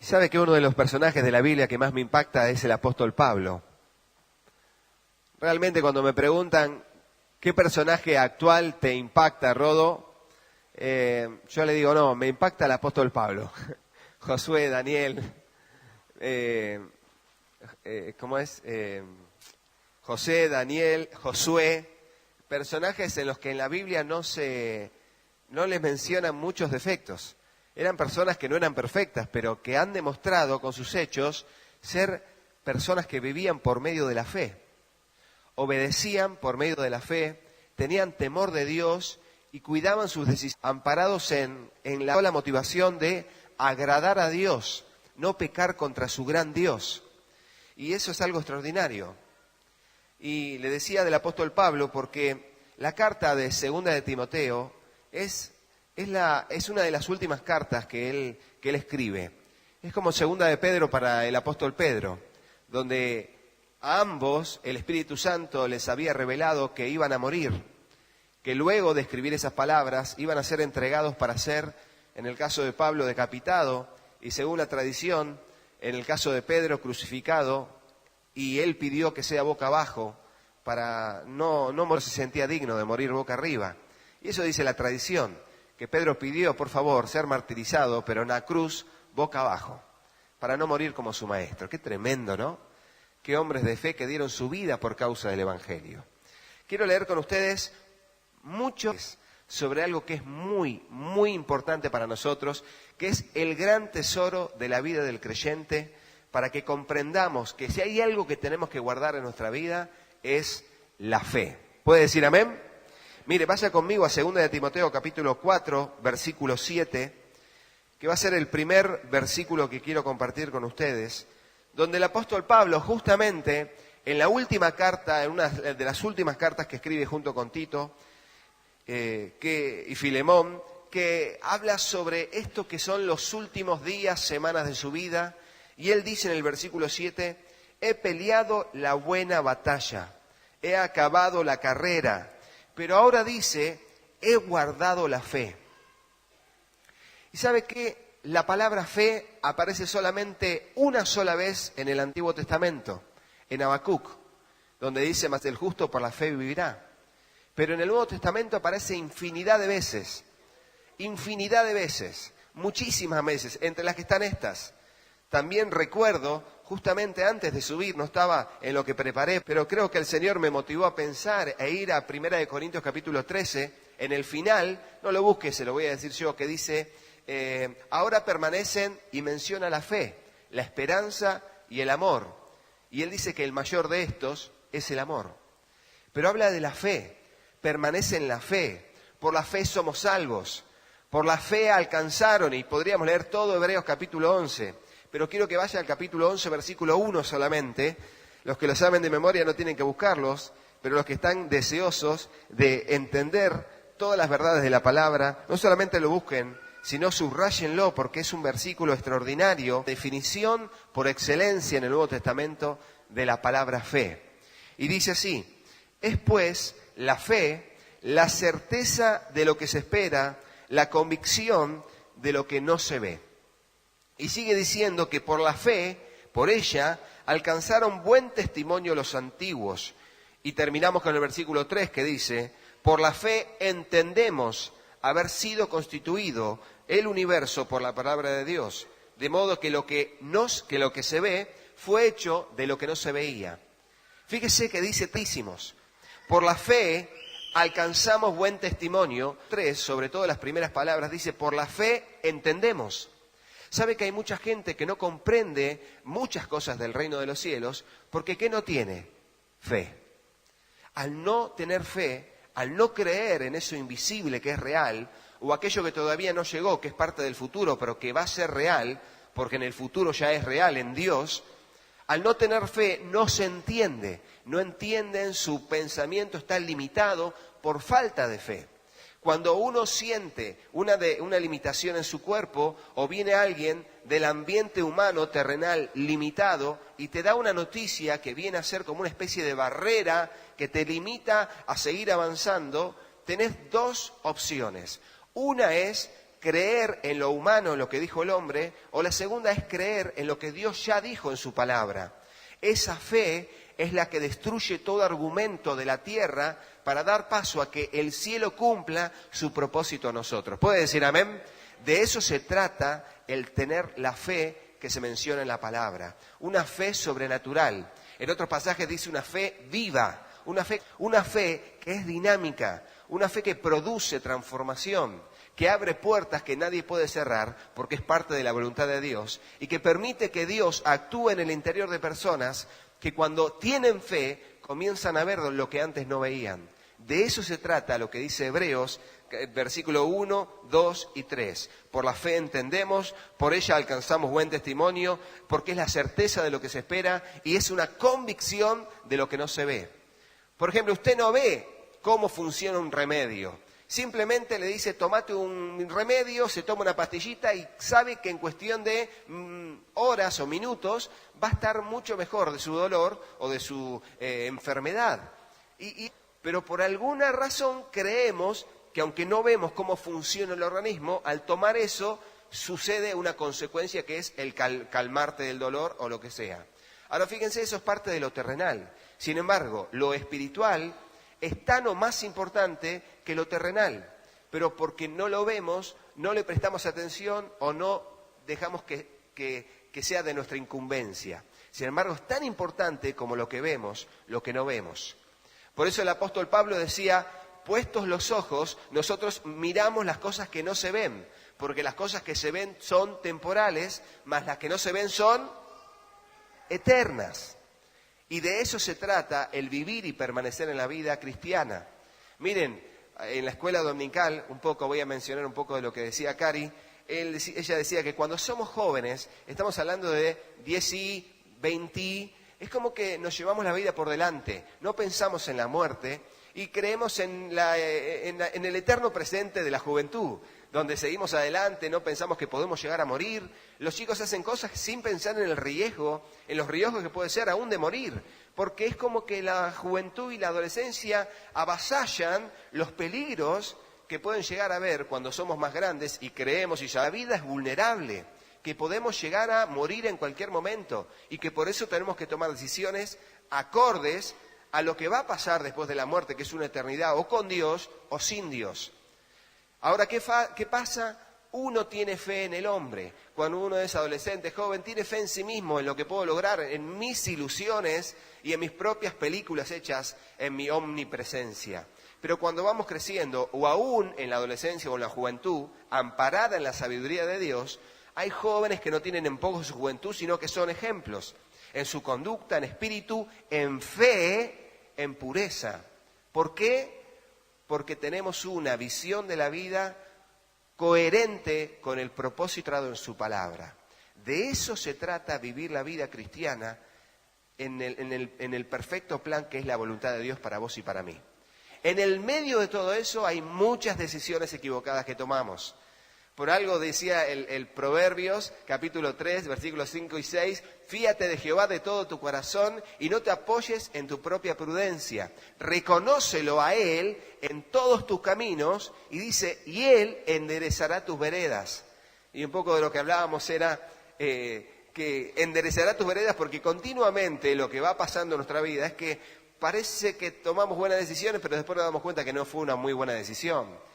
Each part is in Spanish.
Y sabe que uno de los personajes de la Biblia que más me impacta es el apóstol Pablo. Realmente cuando me preguntan qué personaje actual te impacta, Rodo, yo le digo, no, me impacta el apóstol Pablo. Josué, Daniel, ¿cómo es? José, Daniel, Josué, personajes en los que en la Biblia no les mencionan muchos defectos. Eran personas que no eran perfectas, pero que han demostrado con sus hechos ser personas que vivían por medio de la fe. Obedecían por medio de la fe, tenían temor de Dios y cuidaban sus decisiones, amparados en la sola motivación de agradar a Dios, no pecar contra su gran Dios. Y eso es algo extraordinario. Y le decía del apóstol Pablo porque la carta de Segunda de Timoteo es una de las últimas cartas que él escribe. Es como Segunda de Pedro para el apóstol Pedro, donde a ambos el Espíritu Santo les había revelado que iban a morir, que luego de escribir esas palabras iban a ser entregados para ser, en el caso de Pablo, decapitado, y según la tradición, en el caso de Pedro, crucificado, y él pidió que sea boca abajo, para no se sentía digno de morir boca arriba. Y eso dice la tradición, que Pedro pidió, por favor, ser martirizado, pero en la cruz boca abajo, para no morir como su maestro. Qué tremendo, ¿no? Qué hombres de fe que dieron su vida por causa del Evangelio. Quiero leer con ustedes mucho sobre algo que es muy, muy importante para nosotros, que es el gran tesoro de la vida del creyente, para que comprendamos que si hay algo que tenemos que guardar en nuestra vida, es la fe. ¿Puede decir amén? Mire, vaya conmigo a 2 de Timoteo capítulo 4, versículo 7, que va a ser el primer versículo que quiero compartir con ustedes, donde el apóstol Pablo justamente en la última carta, en una de las últimas cartas que escribe junto con Tito y Filemón, que habla sobre esto que son los últimos días, semanas de su vida, y él dice en el versículo 7, he peleado la buena batalla, he acabado la carrera, pero ahora dice, he guardado la fe. ¿Y sabe qué? La palabra fe aparece solamente una sola vez en el Antiguo Testamento, en Habacuc, donde dice, mas el justo por la fe vivirá. Pero en el Nuevo Testamento aparece infinidad de veces, muchísimas veces, entre las que están estas. También recuerdo, justamente antes de subir, no estaba en lo que preparé, pero creo que el Señor me motivó a pensar e ir a 1 Corintios capítulo 13, en el final, no lo busque, se lo voy a decir yo, que dice, ahora permanecen, y menciona la fe, la esperanza y el amor. Y él dice que el mayor de estos es el amor. Pero habla de la fe, permanece en la fe, por la fe somos salvos, por la fe alcanzaron, y podríamos leer todo Hebreos capítulo 11, pero quiero que vaya al capítulo 11, versículo 1 solamente. Los que lo saben de memoria no tienen que buscarlos, pero los que están deseosos de entender todas las verdades de la palabra, no solamente lo busquen, sino subrayenlo, porque es un versículo extraordinario, definición por excelencia en el Nuevo Testamento de la palabra fe. Y dice así, es pues la fe, la certeza de lo que se espera, la convicción de lo que no se ve. Y sigue diciendo que por la fe, por ella, alcanzaron buen testimonio los antiguos. Y terminamos con el versículo 3 que dice, por la fe entendemos haber sido constituido el universo por la palabra de Dios, de modo que lo que se ve fue hecho de lo que no se veía. Fíjese que dice tísimos, por la fe alcanzamos buen testimonio. 3, sobre todo las primeras palabras, dice, por la fe entendemos. Sabe que hay mucha gente que no comprende muchas cosas del reino de los cielos, porque ¿qué no tiene? Fe. Al no tener fe, al no creer en eso invisible que es real, o aquello que todavía no llegó, que es parte del futuro, pero que va a ser real, porque en el futuro ya es real en Dios, al no tener fe no se entiende, no entienden, su pensamiento está limitado por falta de fe. Cuando uno siente una limitación en su cuerpo, o viene alguien del ambiente humano terrenal limitado y te da una noticia que viene a ser como una especie de barrera que te limita a seguir avanzando, tenés dos opciones. Una es creer en lo humano, en lo que dijo el hombre, o la segunda es creer en lo que Dios ya dijo en su palabra. Esa fe es la que destruye todo argumento de la tierra para dar paso a que el cielo cumpla su propósito a nosotros. ¿Puede decir amén? De eso se trata el tener la fe que se menciona en la palabra. Una fe sobrenatural. En otros pasajes dice una fe viva, una fe que es dinámica, una fe que produce transformación, que abre puertas que nadie puede cerrar porque es parte de la voluntad de Dios y que permite que Dios actúe en el interior de personas que cuando tienen fe comienzan a ver lo que antes no veían. De eso se trata lo que dice Hebreos, versículo 1, 2 y 3. Por la fe entendemos, por ella alcanzamos buen testimonio, porque es la certeza de lo que se espera y es una convicción de lo que no se ve. Por ejemplo, usted no ve cómo funciona un remedio. Simplemente le dice, tomate un remedio, se toma una pastillita y sabe que en cuestión de horas o minutos va a estar mucho mejor de su dolor o de su enfermedad. Pero por alguna razón creemos que aunque no vemos cómo funciona el organismo, al tomar eso sucede una consecuencia que es el calmarte del dolor o lo que sea. Ahora fíjense, eso es parte de lo terrenal. Sin embargo, lo espiritual es tan o más importante que lo terrenal, pero porque no lo vemos, no le prestamos atención o no dejamos que sea de nuestra incumbencia. Sin embargo, es tan importante como lo que vemos, lo que no vemos. Por eso el apóstol Pablo decía, puestos los ojos, nosotros miramos las cosas que no se ven, porque las cosas que se ven son temporales, mas las que no se ven son eternas. Y de eso se trata el vivir y permanecer en la vida cristiana. Miren, en la escuela dominical, voy a mencionar un poco de lo que decía Cari. Ella decía que cuando somos jóvenes, estamos hablando de 10 y 20, es como que nos llevamos la vida por delante, no pensamos en la muerte y creemos en el eterno presente de la juventud, donde seguimos adelante, no pensamos que podemos llegar a morir. Los chicos hacen cosas sin pensar en el riesgo, en los riesgos que puede ser aún de morir, porque es como que la juventud y la adolescencia avasallan los peligros que pueden llegar a ver cuando somos más grandes y creemos, y ya la vida es vulnerable, que podemos llegar a morir en cualquier momento y que por eso tenemos que tomar decisiones acordes a lo que va a pasar después de la muerte, que es una eternidad o con Dios o sin Dios. Ahora, ¿qué pasa? Uno tiene fe en el hombre. Cuando uno es adolescente, joven, tiene fe en sí mismo, en lo que puedo lograr, en mis ilusiones y en mis propias películas hechas en mi omnipresencia. Pero cuando vamos creciendo, o aún en la adolescencia o en la juventud, amparada en la sabiduría de Dios, hay jóvenes que no tienen en poco su juventud, sino que son ejemplos en su conducta, en espíritu, en fe, en pureza. ¿Por qué? Porque tenemos una visión de la vida coherente con el propósito dado en su palabra. De eso se trata vivir la vida cristiana en el perfecto plan que es la voluntad de Dios para vos y para mí. En el medio de todo eso hay muchas decisiones equivocadas que tomamos. Por algo decía el Proverbios, capítulo 3, versículos 5 y 6, fíate de Jehová de todo tu corazón y no te apoyes en tu propia prudencia. Reconócelo a Él en todos tus caminos y dice, y Él enderezará tus veredas. Y un poco de lo que hablábamos era que enderezará tus veredas porque continuamente lo que va pasando en nuestra vida es que parece que tomamos buenas decisiones, pero después nos damos cuenta que no fue una muy buena decisión.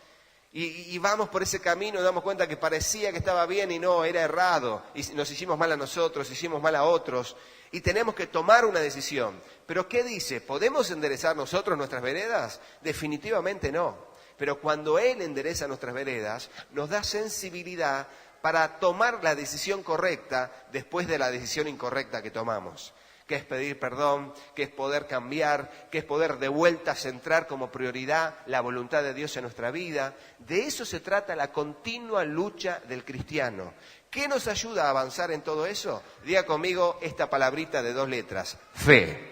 Y vamos por ese camino y damos cuenta que parecía que estaba bien y no, era errado. Y nos hicimos mal a nosotros, hicimos mal a otros. Y tenemos que tomar una decisión. ¿Pero qué dice? ¿Podemos enderezar nosotros nuestras veredas? Definitivamente no. Pero cuando Él endereza nuestras veredas, nos da sensibilidad para tomar la decisión correcta después de la decisión incorrecta que tomamos. Que es pedir perdón, que es poder cambiar, que es poder de vuelta centrar como prioridad la voluntad de Dios en nuestra vida. De eso se trata la continua lucha del cristiano. ¿Qué nos ayuda a avanzar en todo eso? Diga conmigo esta palabrita de 2 letras, fe.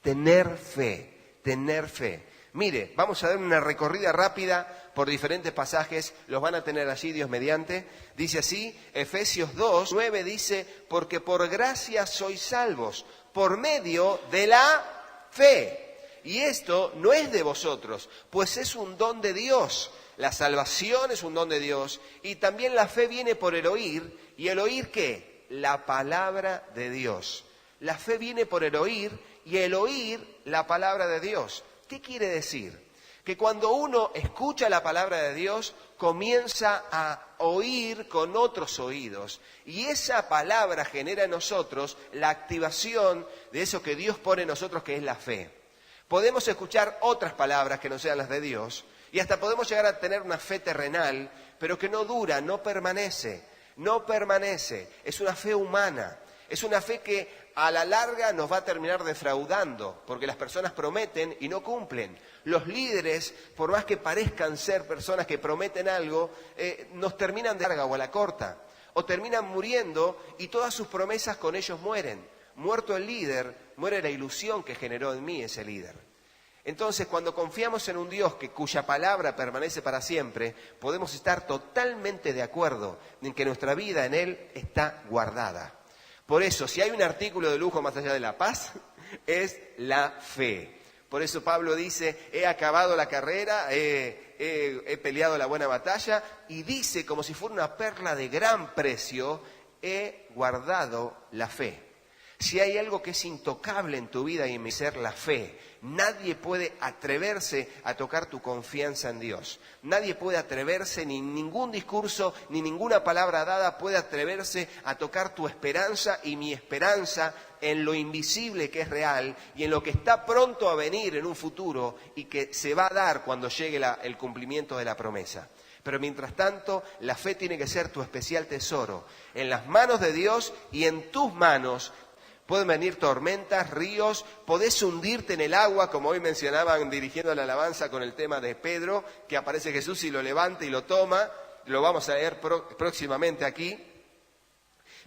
Tener fe, tener fe. Mire, vamos a dar una recorrida rápida por diferentes pasajes, los van a tener allí Dios mediante. Dice así, Efesios 2, 9 dice, porque por gracia sois salvos, por medio de la fe. Y esto no es de vosotros, pues es un don de Dios. la salvación es un don de Dios y también la fe viene por el oír. ¿Y el oír qué? La palabra de Dios. La fe viene por el oír y el oír la palabra de Dios. ¿Qué quiere decir? Que cuando uno escucha la palabra de Dios, comienza a oír con otros oídos. Y esa palabra genera en nosotros la activación de eso que Dios pone en nosotros, que es la fe. Podemos escuchar otras palabras que no sean las de Dios y hasta podemos llegar a tener una fe terrenal, pero que no dura, no permanece. No permanece. Es una fe humana. Es una fe que a la larga nos va a terminar defraudando, porque las personas prometen y no cumplen. Los líderes, por más que parezcan ser personas que prometen algo, nos terminan de larga o a la corta, o terminan muriendo y todas sus promesas con ellos mueren. Muerto el líder, muere la ilusión que generó en mí ese líder. Entonces, cuando confiamos en un Dios cuya palabra permanece para siempre, podemos estar totalmente de acuerdo en que nuestra vida en Él está guardada. Por eso, si hay un artículo de lujo más allá de la paz, es la fe. Por eso Pablo dice, he acabado la carrera, he peleado la buena batalla, y dice, como si fuera una perla de gran precio, he guardado la fe. Si hay algo que es intocable en tu vida y en mi ser, la fe. Nadie puede atreverse a tocar tu confianza en Dios. Nadie puede atreverse, ni ningún discurso, ni ninguna palabra dada puede atreverse a tocar tu esperanza y mi esperanza en lo invisible que es real y en lo que está pronto a venir en un futuro y que se va a dar cuando llegue el cumplimiento de la promesa. Pero mientras tanto, la fe tiene que ser tu especial tesoro. En las manos de Dios y en tus manos. Pueden venir tormentas, ríos, podés hundirte en el agua, como hoy mencionaban dirigiendo la alabanza con el tema de Pedro, que aparece Jesús y lo levanta y lo toma, lo vamos a leer próximamente aquí.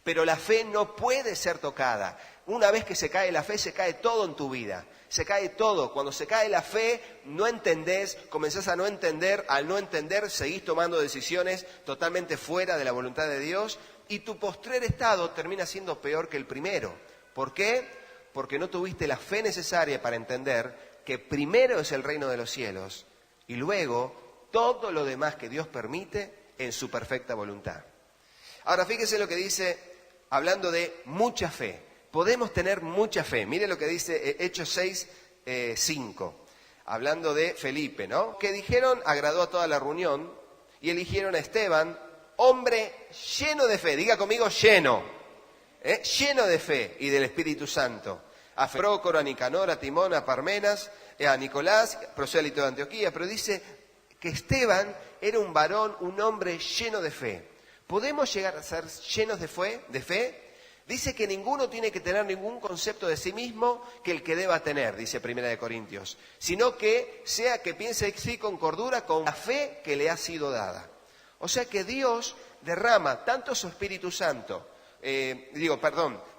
Pero la fe no puede ser tocada. Una vez que se cae la fe, se cae todo en tu vida. Se cae todo. Cuando se cae la fe, no entendés, comenzás a no entender. Al no entender, seguís tomando decisiones totalmente fuera de la voluntad de Dios. Y tu postrer estado termina siendo peor que el primero. ¿Por qué? Porque no tuviste la fe necesaria para entender que primero es el reino de los cielos y luego todo lo demás que Dios permite en su perfecta voluntad. Ahora fíjese lo que dice, hablando de mucha fe. Podemos tener mucha fe. Mire lo que dice Hechos 6, 5, hablando de Felipe, ¿no? Que dijeron, agradó a toda la reunión y eligieron a Esteban, hombre lleno de fe. Diga conmigo, lleno. Lleno de fe y del Espíritu Santo, a Prócoro, a Nicanor, a Timón, a Parmenas, a Nicolás, prosélito de Antioquía, pero dice que Esteban era un varón, un hombre lleno de fe. ¿Podemos llegar a ser llenos de fe? Dice que ninguno tiene que tener ningún concepto de sí mismo que el que deba tener, dice 1 Corintios, sino que sea que piense sí con cordura, con la fe que le ha sido dada. O sea que Dios derrama tanto su Espíritu Santo,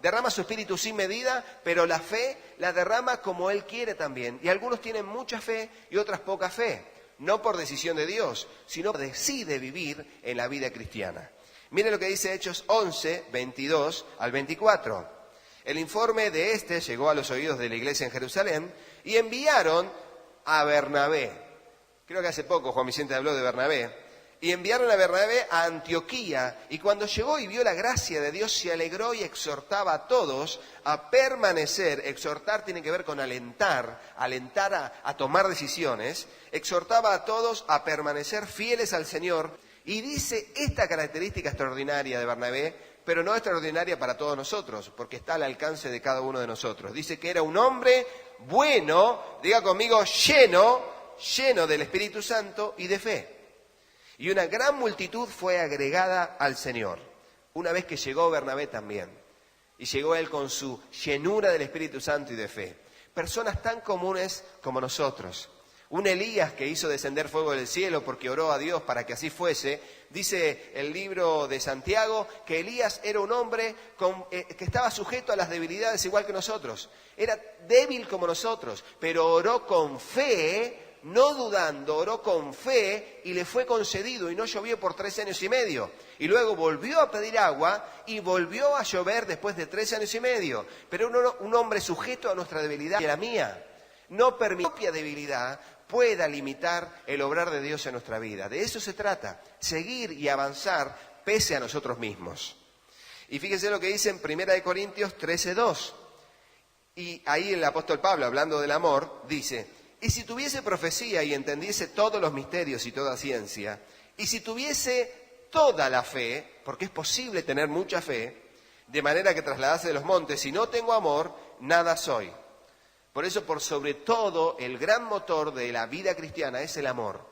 derrama su espíritu sin medida, pero la fe la derrama como Él quiere también. Y algunos tienen mucha fe y otras poca fe, no por decisión de Dios, sino decide vivir en la vida cristiana. Miren lo que dice Hechos 11, 22 al 24. El informe de este llegó a los oídos de la iglesia en Jerusalén y enviaron a Bernabé. Creo que hace poco Juan Vicente habló de Bernabé. Y enviaron a Bernabé a Antioquía, y cuando llegó y vio la gracia de Dios, se alegró y exhortaba a todos a permanecer. Exhortar tiene que ver con alentar a tomar decisiones. Exhortaba a todos a permanecer fieles al Señor. Y dice esta característica extraordinaria de Bernabé, pero no extraordinaria para todos nosotros, porque está al alcance de cada uno de nosotros. Dice que era un hombre bueno, diga conmigo, lleno del Espíritu Santo y de fe. Y una gran multitud fue agregada al Señor, una vez que llegó Bernabé también. Y llegó él con su llenura del Espíritu Santo y de fe. Personas tan comunes como nosotros. Un Elías que hizo descender fuego del cielo porque oró a Dios para que así fuese. Dice el libro de Santiago que Elías era un hombre que estaba sujeto a las debilidades igual que nosotros. Era débil como nosotros, pero oró con fe. No dudando, oró con fe y le fue concedido y no llovió por 3 años y medio. Y luego volvió a pedir agua y volvió a llover después de 3 años y medio. Pero un hombre sujeto a nuestra debilidad y a la mía. No permitir que la propia debilidad pueda limitar el obrar de Dios en nuestra vida. De eso se trata, seguir y avanzar pese a nosotros mismos. Y fíjense lo que dice en 1 Corintios 13:2. Y ahí el apóstol Pablo, hablando del amor, dice: y si tuviese profecía y entendiese todos los misterios y toda ciencia, y si tuviese toda la fe, porque es posible tener mucha fe, de manera que trasladase de los montes, si no tengo amor, nada soy. Por eso, por sobre todo, el gran motor de la vida cristiana es el amor.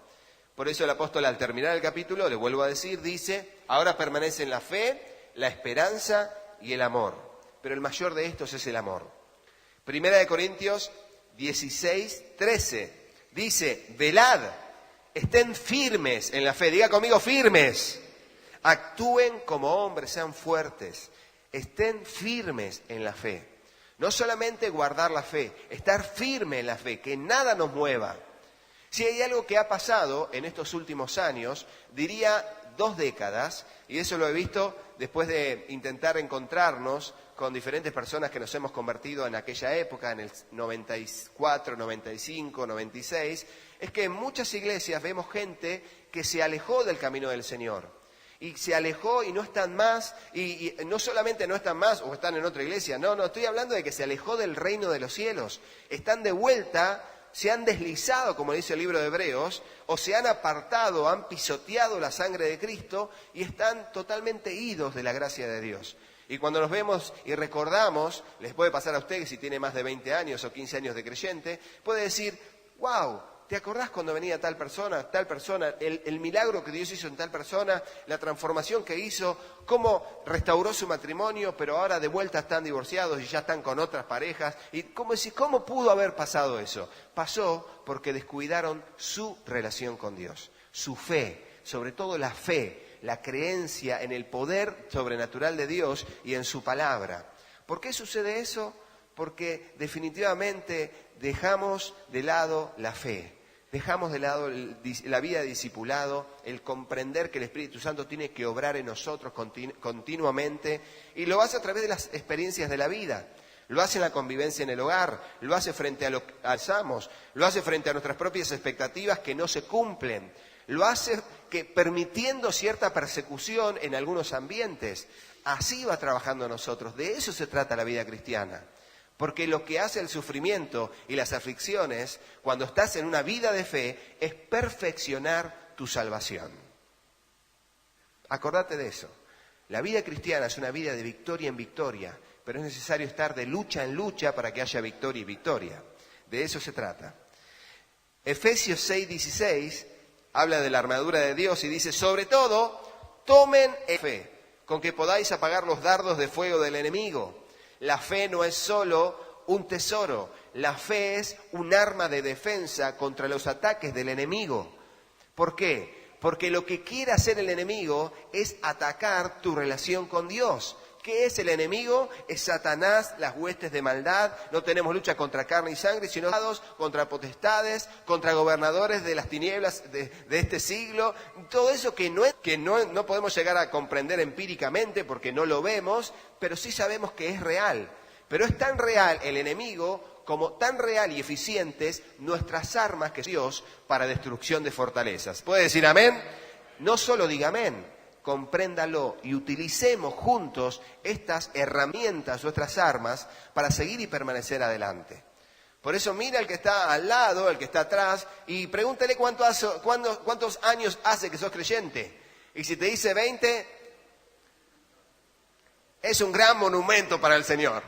Por eso el apóstol, al terminar el capítulo, le vuelvo a decir, dice: ahora permanecen la fe, la esperanza y el amor. Pero el mayor de estos es el amor. 1 Corintios 16:13 dice: velad, estén firmes en la fe. Diga conmigo, firmes. Actúen como hombres, sean fuertes. Estén firmes en la fe. No solamente guardar la fe, estar firme en la fe, que nada nos mueva. Si hay algo que ha pasado en estos últimos años, diría 2 décadas, y eso lo he visto después de intentar encontrarnos con diferentes personas que nos hemos convertido en aquella época, en el 94, 95, 96, es que en muchas iglesias vemos gente que se alejó del camino del Señor. Y se alejó y no están más, y no solamente no están más o están en otra iglesia, no, estoy hablando de que se alejó del reino de los cielos. Están de vuelta, se han deslizado, como dice el libro de Hebreos, o se han apartado, han pisoteado la sangre de Cristo y están totalmente idos de la gracia de Dios. Y cuando nos vemos y recordamos, les puede pasar a usted, si tiene más de 20 años o 15 años de creyente, puede decir: wow, ¿te acordás cuando venía tal persona, el milagro que Dios hizo en tal persona, la transformación que hizo, cómo restauró su matrimonio, pero ahora de vuelta están divorciados y ya están con otras parejas? Y ¿cómo pudo haber pasado eso? Pasó porque descuidaron su relación con Dios, su fe, sobre todo la fe, la creencia en el poder sobrenatural de Dios y en su palabra. ¿Por qué sucede eso? Porque definitivamente dejamos de lado la fe, dejamos de lado la vida de discipulado, el comprender que el Espíritu Santo tiene que obrar en nosotros continuamente, y lo hace a través de las experiencias de la vida. Lo hace en la convivencia en el hogar, lo hace frente a lo que alzamos, lo hace frente a nuestras propias expectativas que no se cumplen, lo hace permitiendo cierta persecución en algunos ambientes. Así va trabajando nosotros, de eso se trata la vida cristiana. Porque lo que hace el sufrimiento y las aflicciones, cuando estás en una vida de fe, es perfeccionar tu salvación. Acordate de eso. La vida cristiana es una vida de victoria en victoria, pero es necesario estar de lucha en lucha para que haya victoria y victoria. De eso se trata. Efesios 6:16 habla de la armadura de Dios y dice: sobre todo, tomen fe, con que podáis apagar los dardos de fuego del enemigo. La fe no es solo un tesoro, la fe es un arma de defensa contra los ataques del enemigo. ¿Por qué? Porque lo que quiere hacer el enemigo es atacar tu relación con Dios. ¿Qué es el enemigo? Es Satanás, las huestes de maldad. No tenemos lucha contra carne y sangre, sino contra potestades, contra gobernadores de las tinieblas de este siglo. Todo eso que no podemos llegar a comprender empíricamente porque no lo vemos, pero sí sabemos que es real. Pero es tan real el enemigo como tan real y eficientes nuestras armas que es Dios para destrucción de fortalezas. ¿Puede decir amén? No solo diga amén. Compréndalo y utilicemos juntos estas herramientas, nuestras armas, para seguir y permanecer adelante. Por eso mira al que está al lado, al que está atrás, y pregúntale cuántos años hace que sos creyente. Y si te dice 20, es un gran monumento para el Señor.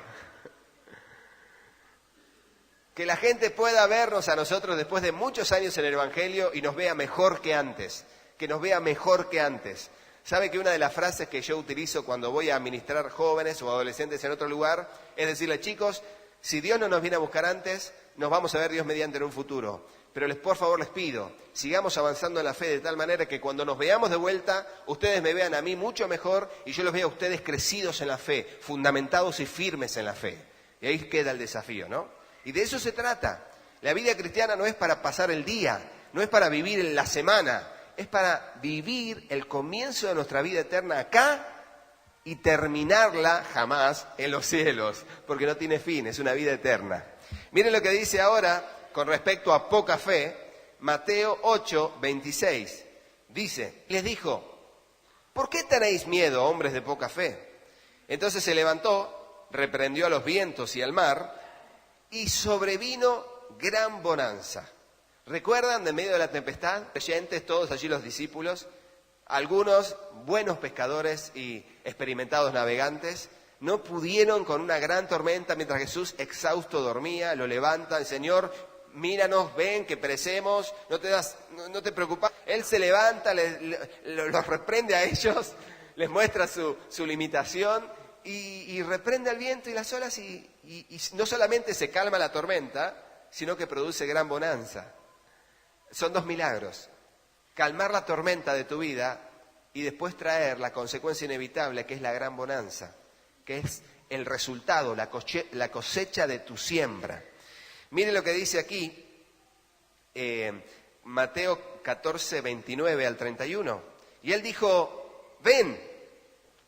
Que la gente pueda vernos a nosotros después de muchos años en el Evangelio y nos vea mejor que antes. Que nos vea mejor que antes. ¿Sabe que una de las frases que yo utilizo cuando voy a ministrar jóvenes o adolescentes en otro lugar es decirle: chicos, si Dios no nos viene a buscar antes, nos vamos a ver Dios mediante en un futuro. Pero por favor les pido, sigamos avanzando en la fe de tal manera que cuando nos veamos de vuelta, ustedes me vean a mí mucho mejor y yo los vea a ustedes crecidos en la fe, fundamentados y firmes en la fe. Y ahí queda el desafío, ¿no? Y de eso se trata. La vida cristiana no es para pasar el día, no es para vivir en la semana. Es para vivir el comienzo de nuestra vida eterna acá y terminarla jamás en los cielos, porque no tiene fin, es una vida eterna. Miren lo que dice ahora con respecto a poca fe, Mateo 8, 26. Dice, les dijo, ¿por qué tenéis miedo, hombres de poca fe? Entonces se levantó, reprendió a los vientos y al mar, y sobrevino gran bonanza. ¿Recuerdan de medio de la tempestad? Creyentes, todos allí los discípulos, algunos buenos pescadores y experimentados navegantes, no pudieron con una gran tormenta mientras Jesús exhausto dormía, lo levantan, Señor, míranos, ven que perecemos, no te preocupes. Él se levanta, los reprende a ellos, les muestra su limitación y reprende al viento y las olas y no solamente se calma la tormenta, sino que produce gran bonanza. Son dos milagros. Calmar la tormenta de tu vida y después traer la consecuencia inevitable que es la gran bonanza, que es el resultado, la cosecha de tu siembra. Mire lo que dice aquí, Mateo 14, 29 al 31. Y él dijo, ven.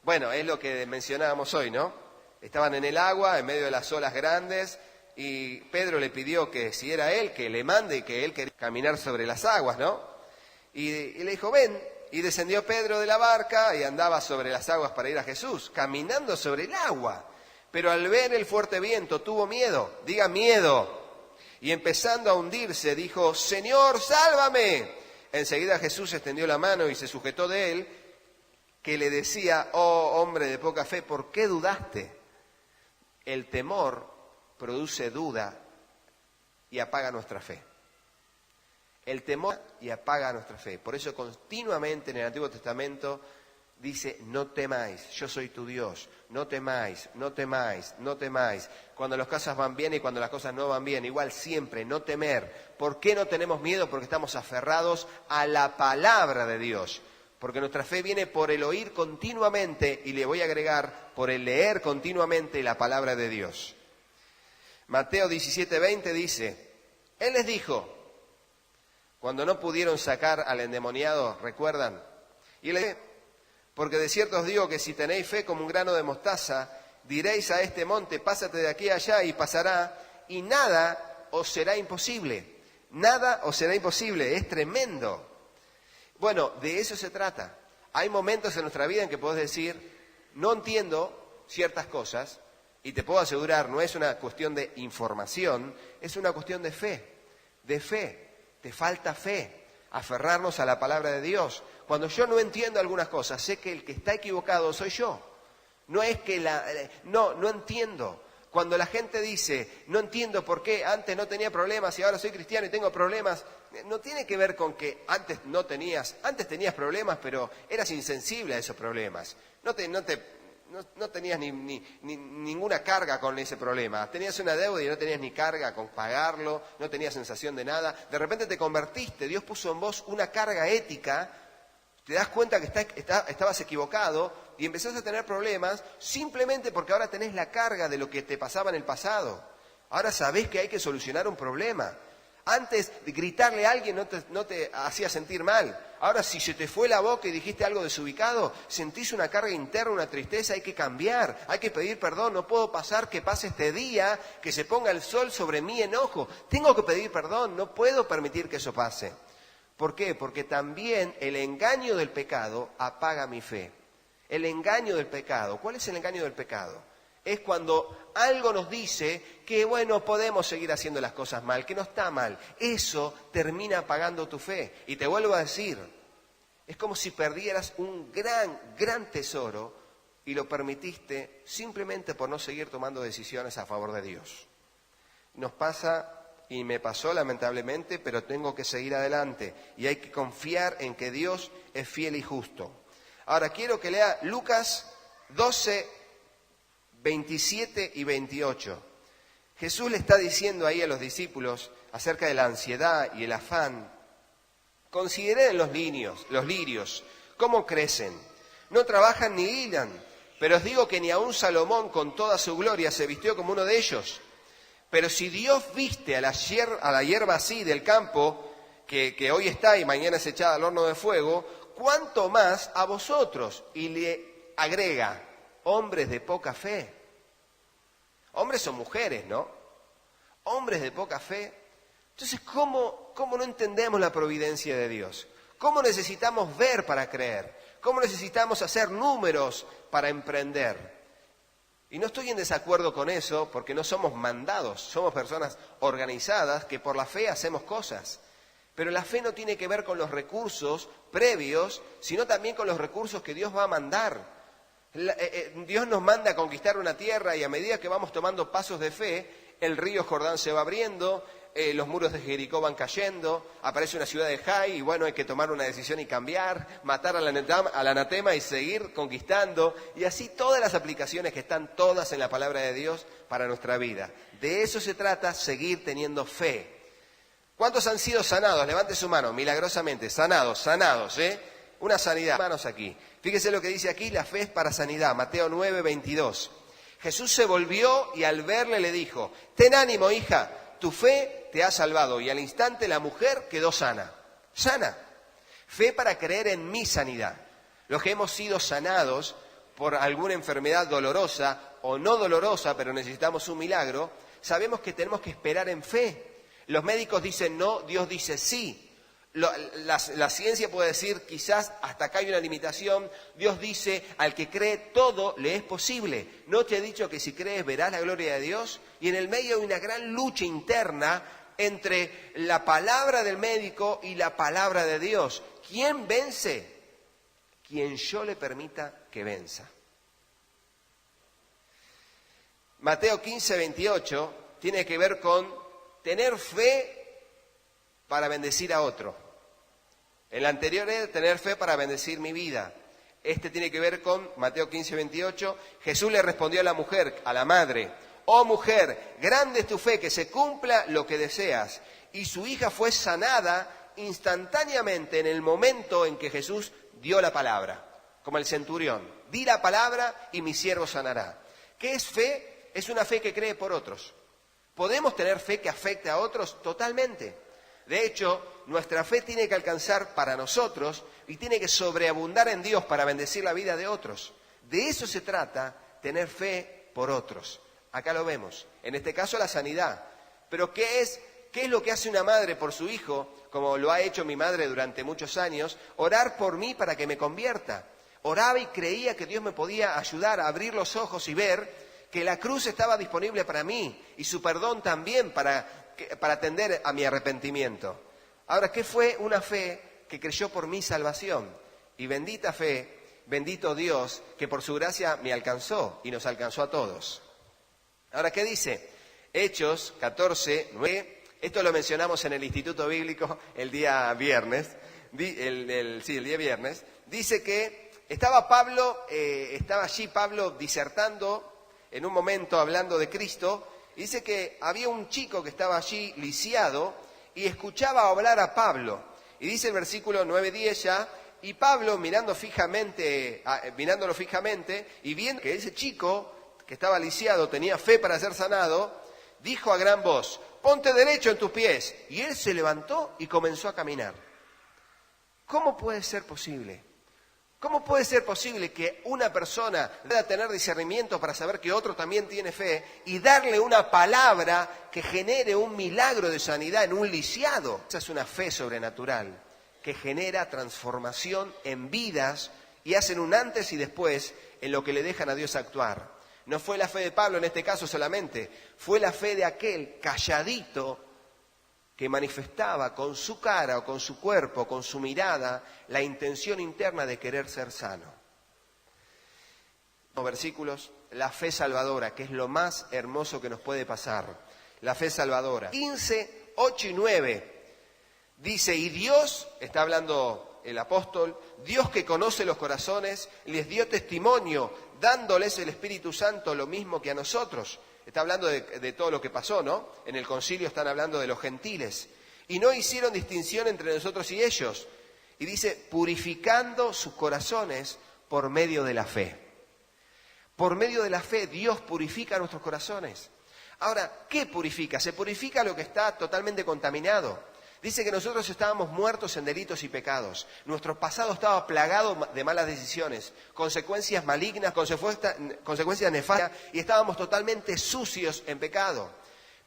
Bueno, es lo que mencionábamos hoy, ¿no? Estaban en el agua, en medio de las olas grandes, y Pedro le pidió que si era él, que le mande, que él quería caminar sobre las aguas, ¿no? Y le dijo, ven. Y descendió Pedro de la barca y andaba sobre las aguas para ir a Jesús, caminando sobre el agua. Pero al ver el fuerte viento tuvo miedo, diga miedo. Y empezando a hundirse, dijo, Señor, sálvame. Enseguida Jesús extendió la mano y se sujetó de él, que le decía, oh hombre de poca fe, ¿por qué dudaste? El temor produce duda y apaga nuestra fe. El temor y apaga nuestra fe. Por eso continuamente en el Antiguo Testamento dice, no temáis, yo soy tu Dios, no temáis, no temáis, no temáis. Cuando las cosas van bien y cuando las cosas no van bien, igual siempre, no temer. ¿Por qué no tenemos miedo? Porque estamos aferrados a la palabra de Dios. Porque nuestra fe viene por el oír continuamente, y le voy a agregar, por el leer continuamente la palabra de Dios. Mateo 17, 20 dice, Él les dijo, cuando no pudieron sacar al endemoniado, ¿recuerdan? Y él les dijo, porque de cierto os digo que si tenéis fe como un grano de mostaza, diréis a este monte, pásate de aquí a allá y pasará, y nada os será imposible. Nada os será imposible, es tremendo. Bueno, de eso se trata. Hay momentos en nuestra vida en que podés decir, no entiendo ciertas cosas, y te puedo asegurar, no es una cuestión de información, es una cuestión de fe, de fe. Te falta fe, aferrarnos a la palabra de Dios. Cuando yo no entiendo algunas cosas, sé que el que está equivocado soy yo. No es que no entiendo. Cuando la gente dice, no entiendo por qué antes no tenía problemas y ahora soy cristiano y tengo problemas, no tiene que ver con que antes antes tenías problemas, pero eras insensible a esos problemas. No tenías ninguna carga con ese problema. Tenías una deuda y no tenías ni carga con pagarlo, no tenías sensación de nada. De repente te convertiste, Dios puso en vos una carga ética, te das cuenta que estabas equivocado y empezás a tener problemas simplemente porque ahora tenés la carga de lo que te pasaba en el pasado. Ahora sabés que hay que solucionar un problema. Antes de gritarle a alguien no te hacía sentir mal. Ahora si se te fue la boca y dijiste algo desubicado, sentís una carga interna, una tristeza, hay que cambiar, hay que pedir perdón. No puedo pasar que pase este día, que se ponga el sol sobre mi enojo. Tengo que pedir perdón, no puedo permitir que eso pase. ¿Por qué? Porque también el engaño del pecado apaga mi fe. El engaño del pecado. ¿Cuál es el engaño del pecado? Es cuando algo nos dice que, bueno, podemos seguir haciendo las cosas mal, que no está mal. Eso termina apagando tu fe. Y te vuelvo a decir, es como si perdieras un gran tesoro y lo permitiste simplemente por no seguir tomando decisiones a favor de Dios. Nos pasa, y me pasó lamentablemente, pero tengo que seguir adelante. Y hay que confiar en que Dios es fiel y justo. Ahora quiero que lea Lucas 12, 27 y 28. Jesús le está diciendo ahí a los discípulos acerca de la ansiedad y el afán. Consideren los lirios, cómo crecen. No trabajan ni hilan, pero os digo que ni aun Salomón con toda su gloria se vistió como uno de ellos. Pero si Dios viste a la hierba así del campo, que hoy está y mañana es echada al horno de fuego, ¿cuánto más a vosotros? Y le agrega, hombres de poca fe. Hombres o mujeres, ¿no? Hombres de poca fe. Entonces, ¿cómo no entendemos la providencia de Dios? ¿Cómo necesitamos ver para creer? ¿Cómo necesitamos hacer números para emprender? Y no estoy en desacuerdo con eso, porque no somos mandados, somos personas organizadas que por la fe hacemos cosas. Pero la fe no tiene que ver con los recursos previos, sino también con los recursos que Dios va a mandar. Dios nos manda a conquistar una tierra y a medida que vamos tomando pasos de fe, el río Jordán se va abriendo, los muros de Jericó van cayendo, aparece una ciudad de Jai y bueno, hay que tomar una decisión y cambiar, matar al anatema y seguir conquistando. Y así todas las aplicaciones que están todas en la palabra de Dios para nuestra vida. De eso se trata, seguir teniendo fe. ¿Cuántos han sido sanados? Levante su mano, milagrosamente, sanados, una sanidad. Manos aquí. Fíjese lo que dice aquí, la fe es para sanidad, Mateo 9:22. Jesús se volvió y al verle le dijo, ten ánimo, hija, tu fe te ha salvado. Y al instante la mujer quedó sana. Fe para creer en mi sanidad. Los que hemos sido sanados por alguna enfermedad dolorosa o no dolorosa, pero necesitamos un milagro, sabemos que tenemos que esperar en fe. Los médicos dicen no, Dios dice sí. La ciencia puede decir quizás hasta acá hay una limitación. Dios dice al que cree todo le es posible. ¿No te he dicho que si crees verás la gloria de Dios? Y en el medio hay una gran lucha interna entre la palabra del médico y la palabra de Dios. ¿Quién vence? Quien yo le permita que venza. Mateo 15:28 tiene que ver con tener fe para bendecir a otro. El anterior es tener fe para bendecir mi vida. Este tiene que ver con Mateo 15:28. Jesús le respondió a la mujer, a la madre, oh mujer, grande es tu fe, que se cumpla lo que deseas. Y su hija fue sanada instantáneamente en el momento en que Jesús dio la palabra, como el centurión. Di la palabra y mi siervo sanará. ¿Qué es fe? Es una fe que cree por otros. ¿Podemos tener fe que afecte a otros? Totalmente. De hecho, nuestra fe tiene que alcanzar para nosotros y tiene que sobreabundar en Dios para bendecir la vida de otros. De eso se trata, tener fe por otros. Acá lo vemos. En este caso, la sanidad. Pero ¿qué es lo que hace una madre por su hijo, como lo ha hecho mi madre durante muchos años? Orar por mí para que me convierta. Oraba y creía que Dios me podía ayudar a abrir los ojos y ver que la cruz estaba disponible para mí y su perdón también para atender a mi arrepentimiento. Ahora, ¿qué fue una fe que creyó por mi salvación? Y bendita fe, bendito Dios, que por su gracia me alcanzó y nos alcanzó a todos. Ahora, ¿qué dice? Hechos 14:9. Esto lo mencionamos en el Instituto Bíblico el día viernes. El día viernes. Dice que estaba allí Pablo disertando en un momento hablando de Cristo. Dice que había un chico que estaba allí lisiado y escuchaba hablar a Pablo. Y dice el versículo 9-10 ya, y Pablo mirándolo fijamente y viendo que ese chico que estaba lisiado tenía fe para ser sanado, dijo a gran voz, ponte derecho en tus pies. Y él se levantó y comenzó a caminar. ¿Cómo puede ser posible? ¿Cómo puede ser posible que una persona pueda tener discernimiento para saber que otro también tiene fe y darle una palabra que genere un milagro de sanidad en un lisiado? Esa es una fe sobrenatural que genera transformación en vidas y hacen un antes y después en lo que le dejan a Dios actuar. No fue la fe de Pablo en este caso solamente, fue la fe de aquel calladito que manifestaba con su cara o con su cuerpo, con su mirada, la intención interna de querer ser sano. Los versículos, la fe salvadora, que es lo más hermoso que nos puede pasar. La fe salvadora. 15, 8 y 9. Dice, y Dios, está hablando el apóstol, Dios que conoce los corazones, les dio testimonio, dándoles el Espíritu Santo lo mismo que a nosotros. Está hablando de todo lo que pasó, ¿no? En el concilio están hablando de los gentiles. Y no hicieron distinción entre nosotros y ellos. Y dice, purificando sus corazones por medio de la fe. Por medio de la fe, Dios purifica nuestros corazones. Ahora, ¿qué purifica? Se purifica lo que está totalmente contaminado. Dice que nosotros estábamos muertos en delitos y pecados. Nuestro pasado estaba plagado de malas decisiones, consecuencias malignas, consecuencias nefastas, y estábamos totalmente sucios en pecado.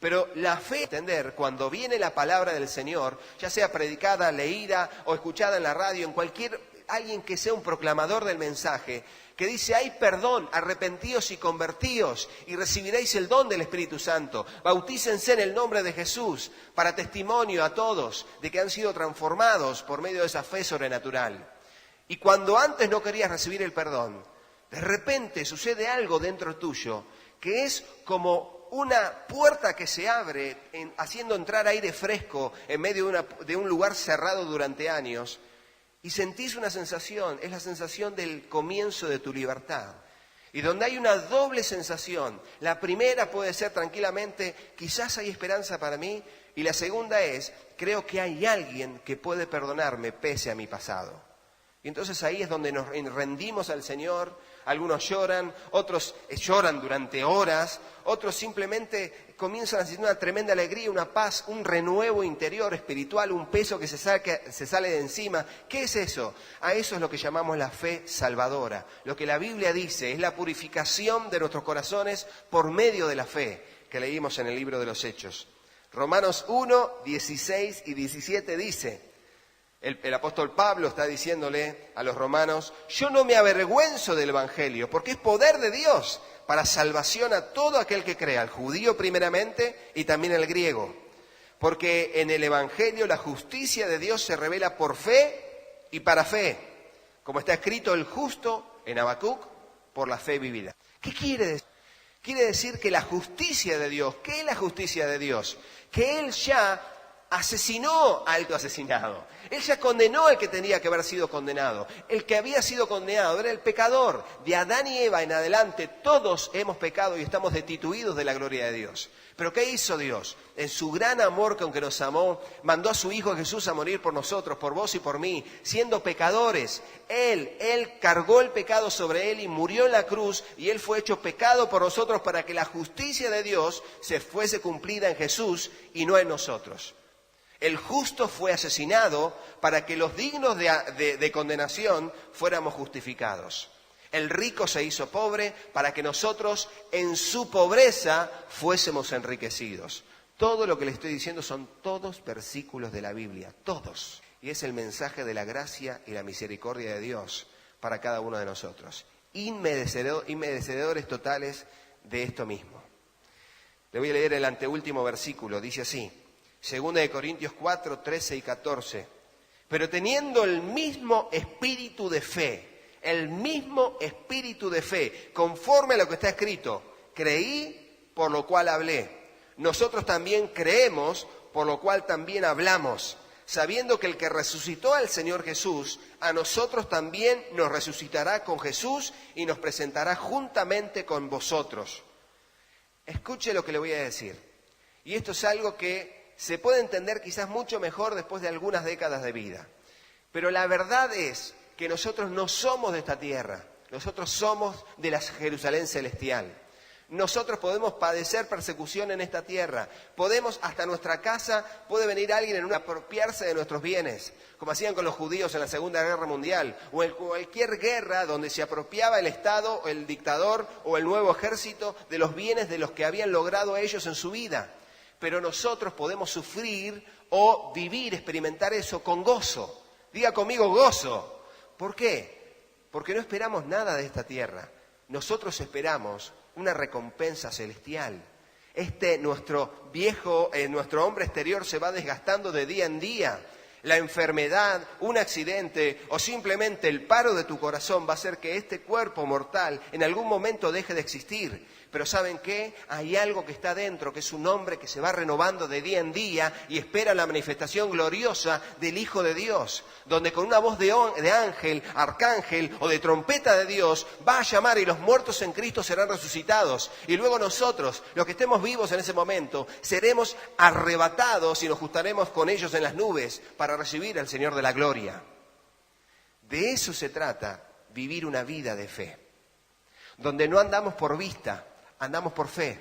Pero la fe, entender, cuando viene la palabra del Señor, ya sea predicada, leída o escuchada en la radio, en alguien que sea un proclamador del mensaje, que dice, hay perdón, arrepentíos y convertíos, y recibiréis el don del Espíritu Santo. Bautícense en el nombre de Jesús, para testimonio a todos de que han sido transformados por medio de esa fe sobrenatural. Y cuando antes no querías recibir el perdón, de repente sucede algo dentro tuyo, que es como una puerta que se abre, haciendo entrar aire fresco en medio de un lugar cerrado durante años, y sentís una sensación, es la sensación del comienzo de tu libertad. Y donde hay una doble sensación, la primera puede ser tranquilamente, quizás hay esperanza para mí, y la segunda es, creo que hay alguien que puede perdonarme pese a mi pasado. Y entonces ahí es donde nos rendimos al Señor. Algunos lloran, otros lloran durante horas, otros simplemente comienzan a sentir una tremenda alegría, una paz, un renuevo interior espiritual, un peso que se sale de encima. ¿Qué es eso? A eso es lo que llamamos la fe salvadora. Lo que la Biblia dice es la purificación de nuestros corazones por medio de la fe, que leímos en el libro de los Hechos. Romanos 1, 16 y 17 dice... El apóstol Pablo está diciéndole a los romanos, yo no me avergüenzo del Evangelio, porque es poder de Dios para salvación a todo aquel que crea, al judío primeramente y también al griego. Porque en el Evangelio la justicia de Dios se revela por fe y para fe, como está escrito el justo en Habacuc, por la fe vivida. ¿Qué quiere decir? Quiere decir que la justicia de Dios, ¿qué es la justicia de Dios? Que Él ya asesinó al asesinado. Él ya condenó al que tenía que haber sido condenado. El que había sido condenado era el pecador. De Adán y Eva en adelante todos hemos pecado y estamos destituidos de la gloria de Dios. Pero ¿qué hizo Dios? En su gran amor con que nos amó, mandó a su Hijo Jesús a morir por nosotros, por vos y por mí, siendo pecadores. Él cargó el pecado sobre Él y murió en la cruz, y Él fue hecho pecado por nosotros para que la justicia de Dios se fuese cumplida en Jesús y no en nosotros. El justo fue asesinado para que los dignos de condenación fuéramos justificados. El rico se hizo pobre para que nosotros en su pobreza fuésemos enriquecidos. Todo lo que le estoy diciendo son todos versículos de la Biblia, todos. Y es el mensaje de la gracia y la misericordia de Dios para cada uno de nosotros. Inmerecedores totales de esto mismo. Le voy a leer el anteúltimo versículo, dice así. 2 Corintios 4, 13 y 14. Pero teniendo el mismo espíritu de fe, conforme a lo que está escrito, creí, por lo cual hablé. Nosotros también creemos, por lo cual también hablamos, sabiendo que el que resucitó al Señor Jesús, a nosotros también nos resucitará con Jesús y nos presentará juntamente con vosotros. Escuche lo que le voy a decir. Y esto es algo que se puede entender quizás mucho mejor después de algunas décadas de vida. Pero la verdad es que nosotros no somos de esta tierra, nosotros somos de la Jerusalén celestial. Nosotros podemos padecer persecución en esta tierra, hasta nuestra casa puede venir alguien en apropiarse de nuestros bienes, como hacían con los judíos en la Segunda Guerra Mundial, o en cualquier guerra donde se apropiaba el Estado, el dictador o el nuevo ejército de los bienes de los que habían logrado ellos en su vida. Pero nosotros podemos sufrir o vivir, experimentar eso con gozo. Diga conmigo gozo. ¿Por qué? Porque no esperamos nada de esta tierra. Nosotros esperamos una recompensa celestial. Nuestro hombre exterior se va desgastando de día en día. La enfermedad, un accidente o simplemente el paro de tu corazón va a hacer que este cuerpo mortal en algún momento deje de existir. Pero ¿saben qué? Hay algo que está dentro, que es un hombre que se va renovando de día en día y espera la manifestación gloriosa del Hijo de Dios, donde con una voz de ángel, arcángel o de trompeta de Dios va a llamar y los muertos en Cristo serán resucitados. Y luego nosotros, los que estemos vivos en ese momento, seremos arrebatados y nos juntaremos con ellos en las nubes para recibir al Señor de la gloria. De eso se trata, vivir una vida de fe, donde no andamos por vista, andamos por fe,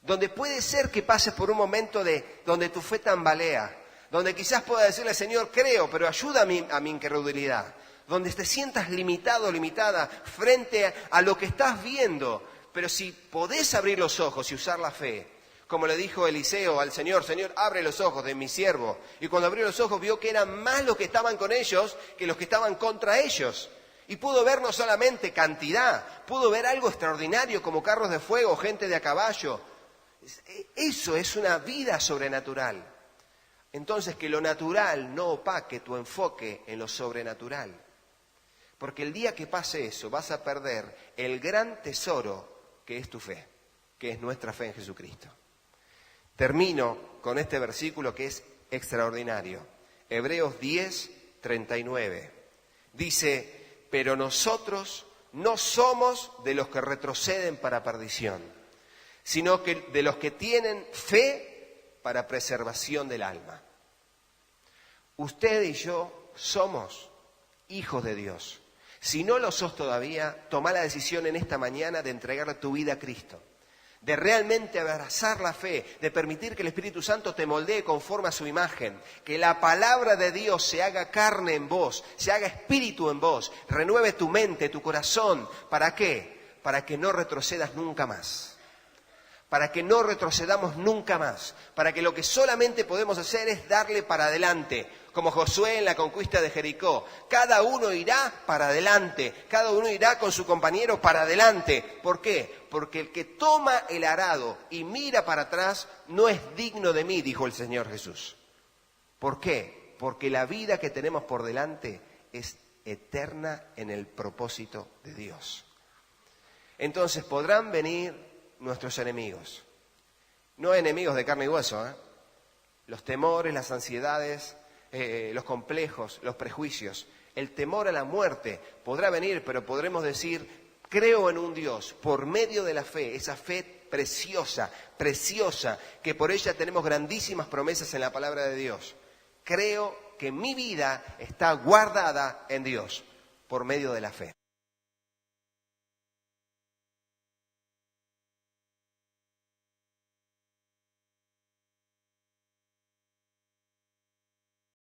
donde puede ser que pases por un momento donde tu fe tambalea, donde quizás pueda decirle, Señor, creo, pero ayuda a mi incredulidad, donde te sientas limitado o limitada frente a lo que estás viendo, pero si podés abrir los ojos y usar la fe, Como le dijo Eliseo al Señor, Señor, abre los ojos de mi siervo. Y cuando abrió los ojos vio que eran más los que estaban con ellos que los que estaban contra ellos. Y pudo ver no solamente cantidad, pudo ver algo extraordinario como carros de fuego, gente de a caballo. Eso es una vida sobrenatural. Entonces, que lo natural no opaque tu enfoque en lo sobrenatural. Porque el día que pase eso, vas a perder el gran tesoro que es tu fe, que es nuestra fe en Jesucristo. Termino con este versículo que es extraordinario. Hebreos 10, 39. Dice, pero nosotros no somos de los que retroceden para perdición, sino que de los que tienen fe para preservación del alma. Usted y yo somos hijos de Dios. Si no lo sos todavía, toma la decisión en esta mañana de entregar tu vida a Cristo, de realmente abrazar la fe, de permitir que el Espíritu Santo te moldee conforme a su imagen, que la palabra de Dios se haga carne en vos, se haga espíritu en vos, renueve tu mente, tu corazón. ¿Para qué? Para que no retrocedas nunca más. Para que no retrocedamos nunca más. Para que lo que solamente podemos hacer es darle para adelante. Como Josué en la conquista de Jericó. Cada uno irá para adelante. Cada uno irá con su compañero para adelante. ¿Por qué? Porque el que toma el arado y mira para atrás no es digno de mí, dijo el Señor Jesús. ¿Por qué? Porque la vida que tenemos por delante es eterna en el propósito de Dios. Entonces podrán venir nuestros enemigos. No enemigos de carne y hueso, Los temores, las ansiedades, los complejos, los prejuicios. El temor a la muerte podrá venir, pero podremos decir, creo en un Dios por medio de la fe, esa fe preciosa, preciosa, que por ella tenemos grandísimas promesas en la palabra de Dios. Creo que mi vida está guardada en Dios por medio de la fe.